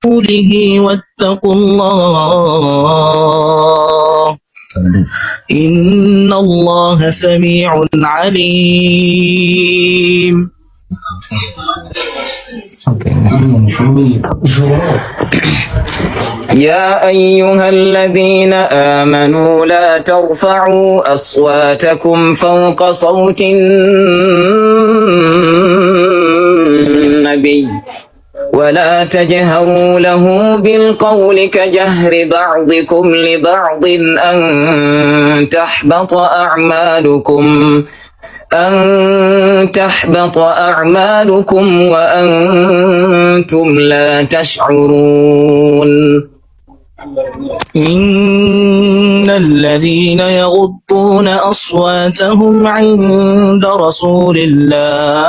ورسوله واتقوا الله إن الله سميع عليم. يا أيها الذين آمنوا لا ترفعوا أصواتكم فوق صوت النبي ولا تجهروا له بالقول كجهر بعضكم لبعض أن تحبط أعمالكم وأنتم لا تشعرون. إن الذين يغضون أصواتهم عند رسول الله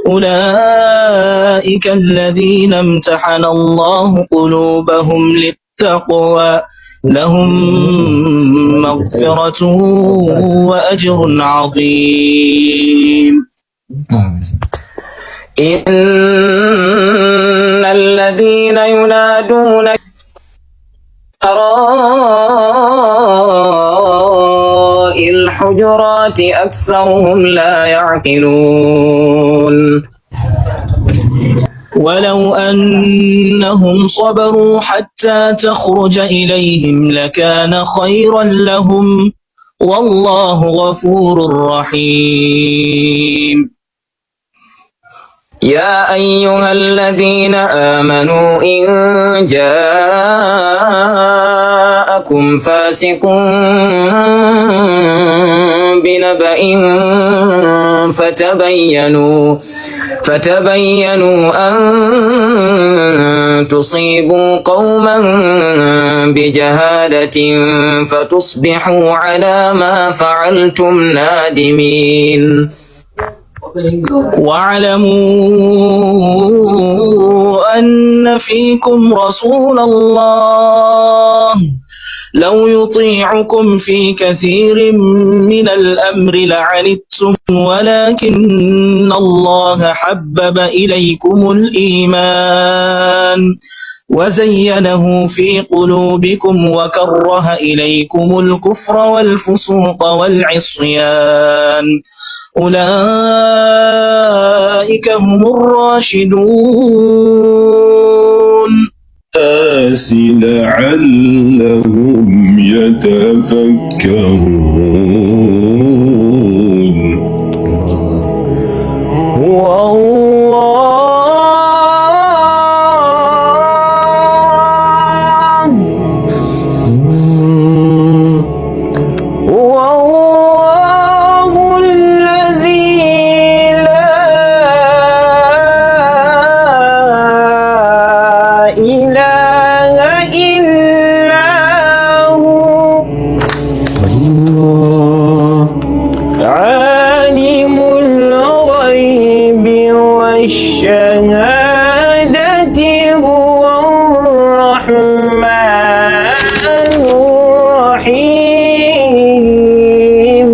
أولئك الذين امتحن الله قلوبهم للتقوى لهم مغفرة وأجر عظيم. إن الذين ينادونك وراء الحجرات أكثرهم لا يعقلون. ولو أنهم صبروا حتى تخرج إليهم لكان خيرا لهم والله غفور رحيم. يا أيها الذين آمنوا إن جاءكم فاسق بنبأ فتبينوا أن تصيبوا قوما بجهالة فتصبحوا على ما فعلتم نادمين. واعلموا أن فيكم رسول الله لو يطيعكم في كثير من الأمر لعنتم ولكن الله حبب إليكم الإيمان وزينه في قلوبكم وكره إليكم الكفر والفسوق والعصيان أولئك هم الراشدون. لعلهم يتفكرون. عالم الغيب والشهادة هو الرحمن الرحيم.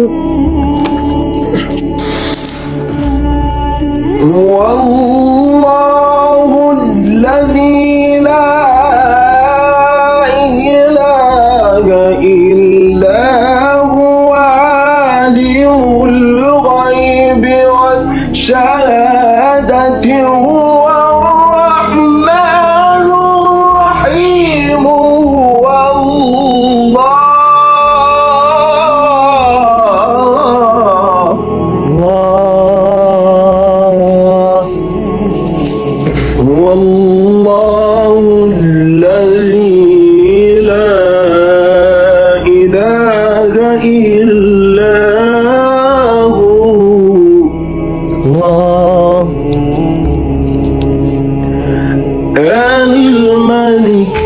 والله الذي لا إله إلا هو عالم الغيب والشهادة هو الرحمن الرحيم. والله الذي لا إله إلا هو الملك.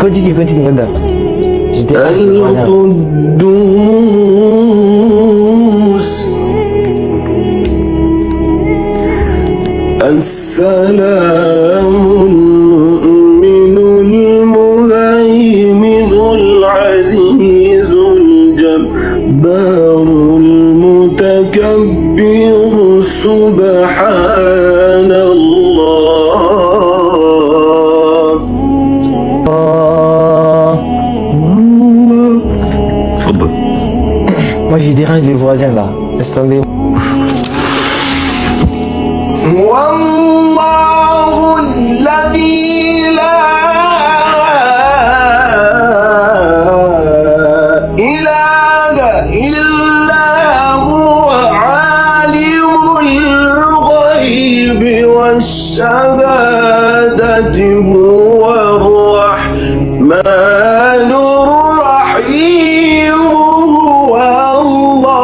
Continue, udah. القدوس السلام المؤمن المهيمن العزيز الجبار المتكبر سبحان سبحان الله. تفضل. Moi j'ai des reins du voisin là. Laisse tomber. والله الذي لا إله إلا هو عالم الغيب والشهادة هو الرحمن الرحيم. هو الله.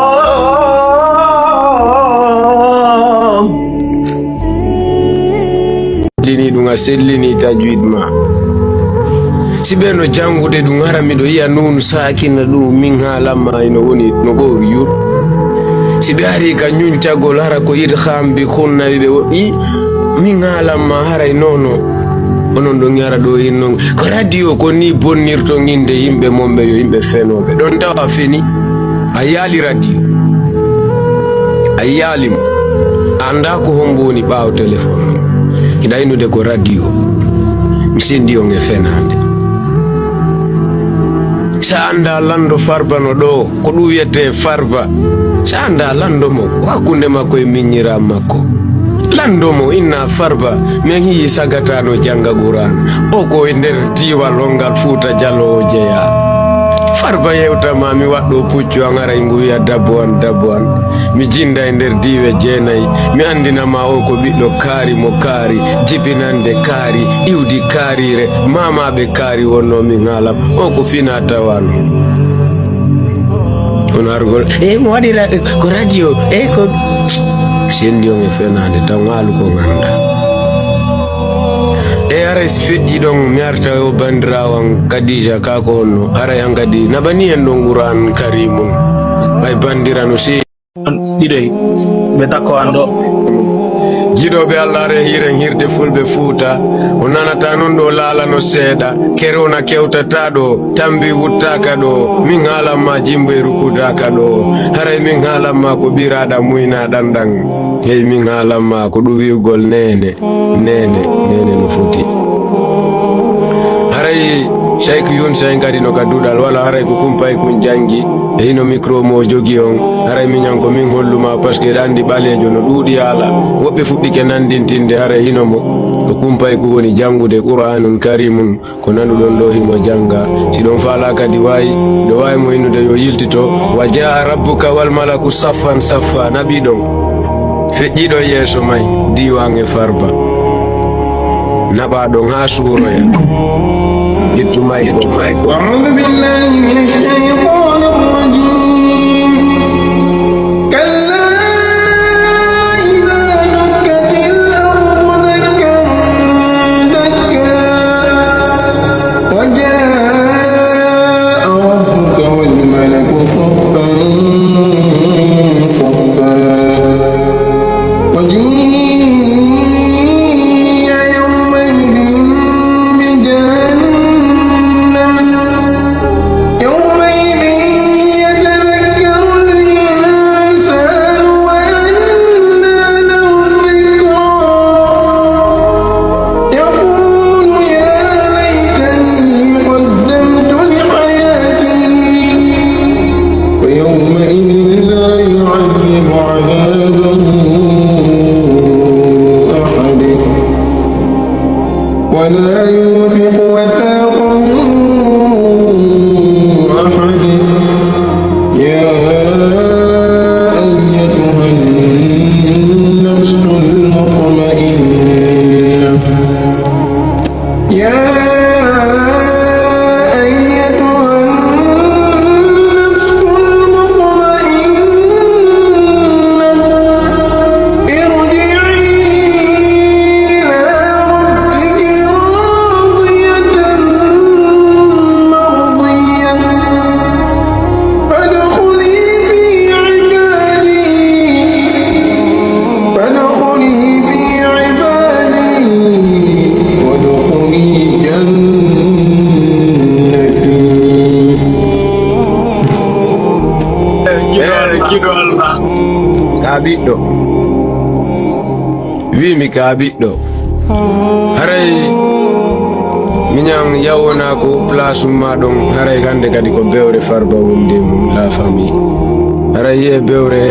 lini dunga sellini tajwid ma sibeno jangude dum haramido iya nunu sakina dum min halama ino woni no go yur sibe ari ka nyuntagol hara ko idgham bi khunna be woni min halama haray nono onon do ngara do inno ko radio ko ni bonnirto nginde yimbe mombe yo yimbe fenobe don tawa feni ayali radio ayalim anda ko homboni bawo telephone idainude ko radio misindi onge fenande sanda lando farba no do ko du yete farba sanda lando mo wakunde makko e minyira makko lando mo inna farba men hi sagata no janga Quran o ko e nder diwa longal Fuuta Jallo jeya farba yewta mami waddo puccu angara nguya dabwan mi jinda e nder diwe jeenayi mi andina ma o ko biddo kaari mo kaari jibinande kaari iwdi kaarire mama be kaari wonno mi ngalam o ko fina tawan on argol mo wadira ko radio ko sendio me fenande tawalu ko nganda ares feji don miarta o bandirawan Khadija kako no ara yangadi nabani en don Quran karimun bay bandirano se Didai beta ko ando jidobe Allah re hiren hirde fulbe Fuuta onanata non do lala no seda kerona kewtata do tambi wuttaka do min hala ma jimbe rukutaka do haray min hala ma ko birada muina dandang hey min hala ma ko du wiugol nene no futi haray Sheikh Yunus ngadi no kadudal wala haray ko kumpay kun jangi e hino micro mo jogi on haray min yanko min holluma parce que dandi balejo no dudi ala wobbe fuddike nandintinde haray hino mo ko kumpay ko woni jangude Qur'anun Karimun ko nanu don do himo janga si don fala kadi wayi do wayi mo inude yo yiltito wajaa rabbuka wal malaku saffan saffa nabi don fejjido yeso may diwange farba naba don ha suro ya أعوذ بالله من الشيطان الرجيم. كلا إذا دكت الأرض دكا دكا وجاء ربك والملك صفا صفا وجيء يومئذ ولا يوثق وثاقه أحد. يا أيتها النفس المطمئنة ارجعي إلى ربك wimi ka ɓiɗɗo haray miñam yawona ko place ma ɗon haray hande kadi ko bewre Farba wonde mum la famille haray yiye bewre